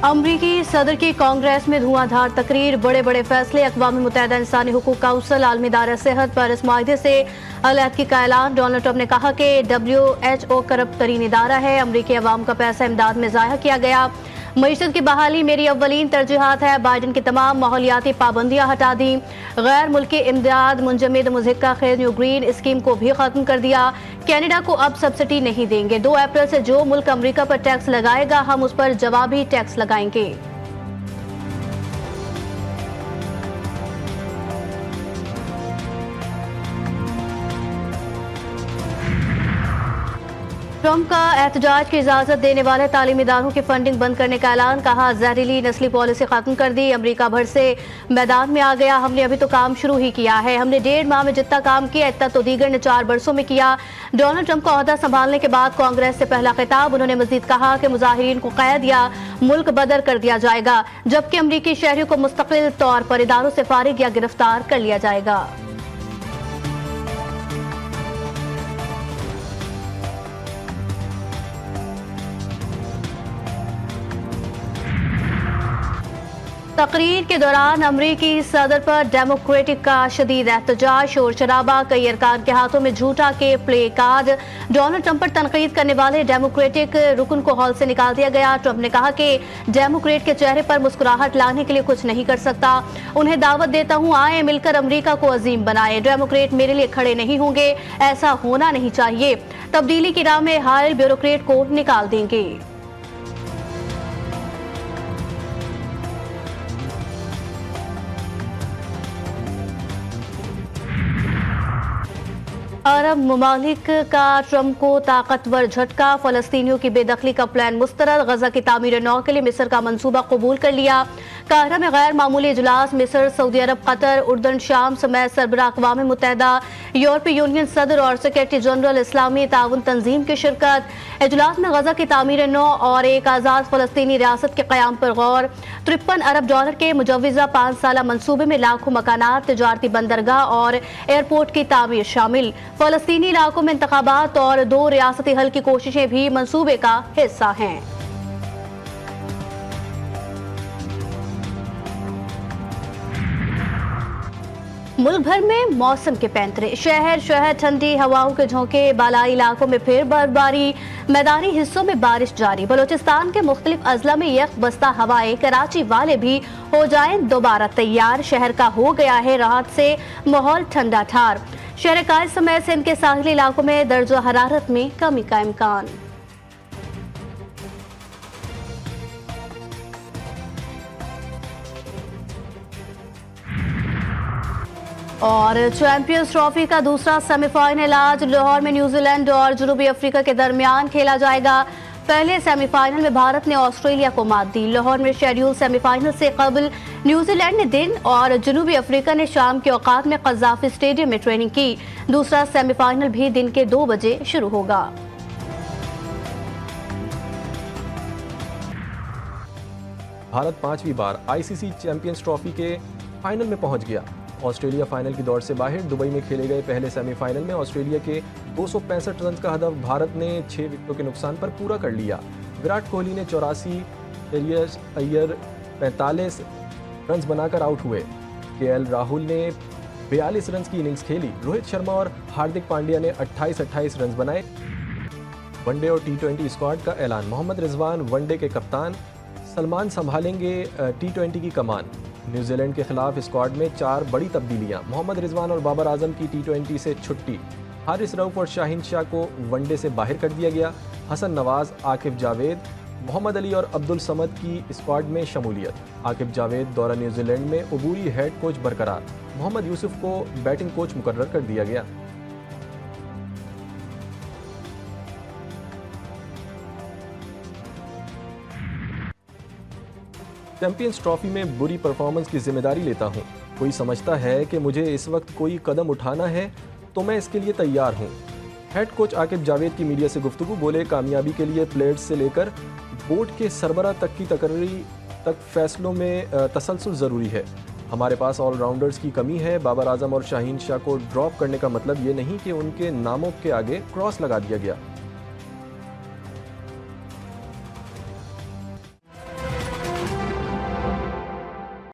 अमरीकी सदर की कांग्रेस में धुआंधार तकरीर, बड़े बड़े फैसले, अक़वाम मुत्तहिदा इंसानी हुकूक काउंसिल, आलमी इदारा सेहत पर इस माहदे से अलहदगी का ऐलान। डोनाल्ड ट्रंप ने कहा कि WHO करप्ट तरीन इदारा है, अमरीकी अवाम का पैसा इमदाद में ज़ाया किया गया। मईशत की बहाली मेरी अव्वलीन तरजीहात है, बाइडन की तमाम माहौलियाती पाबंदियां हटा दी। गैर मुल्की इमदाद मुंजमद मुज़क्का खेज न्यू ग्रीन स्कीम को भी खत्म कर दिया। कनाडा को अब सब्सिडी नहीं देंगे। 2 अप्रैल से जो मुल्क अमरीका पर टैक्स लगाएगा, हम उस पर जवाबी टैक्स लगाएंगे। ट्रंप का एहतजाज की इजाजत देने वाले तालीमी इदारों की फंडिंग बंद करने का ऐलान। कहा, जहरीली नस्ली पॉलिसी खत्म कर दी, अमरीका भर से मैदान में आ गया। हमने अभी तो काम शुरू ही किया है, हमने 1.5 माह में जितना काम किया इतना तो दीगर ने 4 बरसों में किया। डोनाल्ड ट्रंप का ओहदा संभालने के बाद कांग्रेस से पहला खिताब। उन्होंने मजीद कहा कि मुजाहिरीन को कैद या मुल्क बदर कर दिया जाएगा, जबकि अमरीकी शहरियों को मुस्तकिल तौर पर इदारों से फारिग या गिरफ्तार कर लिया जाएगा। तकरीर के दौरान अमरीकी सदर पर डेमोक्रेटिक का शदीद एहतजाज, शोर शराबा, कई अरकान के हाथों में झूठा के प्ले कार्ड। डोनाल्ड ट्रंप पर तनकीद करने वाले डेमोक्रेटिक रुकन को हॉल से निकाल दिया गया। ट्रंप ने कहा कि डेमोक्रेट के चेहरे पर मुस्कुराहट लाने के लिए कुछ नहीं कर सकता। उन्हें दावत देता हूं, आए मिलकर अमरीका को अजीम बनाए। डेमोक्रेट मेरे लिए खड़े नहीं होंगे, ऐसा होना नहीं चाहिए। तब्दीली की राह में हायल ब्यूरोक्रेट को निकाल देंगे। अरब ममालिक का ट्रंप को ताकतवर झटका, फलस्तीनियों की बेदखली का प्लान मुस्तरद। गजा की तामीर नौ के लिए मिस्र का मंसूबा कबूल कर लिया। काहिरा में गैर मामूली इजलास, मिस्र, सऊदी अरब, कतर, उर्दन, शाम समेत सरबराह अक़वाम मुत्तहिदा, यूरोपीय यूनियन सदर और सेक्रेटरी जनरल इस्लामी ताउन तंजीम की शिरकत। इजलास में गजा की तामीर नौ और एक आज़ाद फलस्तीनी रियासत के क़याम पर गौर। $53 अरब के मुजव्वज़ा 5 साला मंसूबे में लाखों मकानात, तिजारती बंदरगाह और एयरपोर्ट की तामीर शामिल। फलस्तीनी इलाकों में इंतखाबात और 2 रियासती हल की कोशिशें भी मंसूबे का हिस्सा हैं। मुल्क भर में मौसम के पैंतरे, शहर ठंडी हवाओं के झोंके, बालाई इलाकों में फिर बर्फबारी, मैदानी हिस्सों में बारिश जारी। बलोचिस्तान के मुख्तलिफ अजला में यख बस्ता हवाएं, कराची वाले भी हो जाएं दोबारा तैयार। शहर का हो गया है राहत से माहौल ठंडा ठार। शहर कायद समेत सिंध के साहिली इलाकों में दर्जा हरारत में कमी का इम्कान। और चैंपियंस ट्रॉफी का दूसरा सेमीफाइनल आज लाहौर में न्यूजीलैंड और जनूबी अफ्रीका के दरमियान खेला जाएगा। पहले सेमीफाइनल में भारत ने ऑस्ट्रेलिया को मात दी। लाहौर में शेड्यूल सेमीफाइनल से कबल न्यूजीलैंड ने दिन और जनूबी अफ्रीका ने शाम के औकात में कज़ाफी स्टेडियम में ट्रेनिंग की। दूसरा सेमीफाइनल भी दिन के 2 बजे शुरू होगा। भारत 5वीं बार ICC चैंपियंस ट्रॉफी के फाइनल में पहुंच गया। ऑस्ट्रेलिया फाइनल की दौड़ से बाहर। दुबई में खेले गए पहले सेमीफाइनल में ऑस्ट्रेलिया के 265 रन का हदफ भारत ने 6 विकेटों के नुकसान पर पूरा कर लिया। विराट कोहली ने 84, श्रेयस अय्यर 45 रन बनाकर आउट हुए। KL राहुल ने 42 रन की इनिंग्स खेली। रोहित शर्मा और हार्दिक पांड्या ने 28 रन बनाए। वनडे और T20 स्क्वाड का ऐलान। मोहम्मद रिजवान वनडे के कप्तान, सलमान संभालेंगे T20 की कमान। न्यूजीलैंड के खिलाफ स्क्वाड में 4 बड़ी तब्दीलियां। मोहम्मद रिजवान और बाबर आजम की T20 से छुट्टी। हारिस रऊफ और शाहीन शाह को वनडे से बाहर कर दिया गया। हसन नवाज, आकिब जावेद, मोहम्मद अली और अब्दुल समद की स्क्वाड में शमूलियत। आकिब जावेद दौरा न्यूजीलैंड में अबूरी हेड कोच बरकरार। मोहम्मद यूसुफ को बैटिंग कोच मुकर्रर कर दिया गया। चैंपियंस ट्रॉफी में बुरी परफॉर्मेंस की जिम्मेदारी लेता हूं। कोई समझता है कि मुझे इस वक्त कोई कदम उठाना है तो मैं इसके लिए तैयार हूं। हेड कोच आकिब जावेद की मीडिया से गुफ्तगू। बोले, कामयाबी के लिए प्लेयर्स से लेकर बोर्ड के सरबराह तक की तकर्री तक फैसलों में तसलसल ज़रूरी है। हमारे पास ऑलराउंडर्स की कमी है। बाबर आजम और शाहीन शाह को ड्रॉप करने का मतलब ये नहीं कि उनके नामों के आगे क्रॉस लगा दिया गया।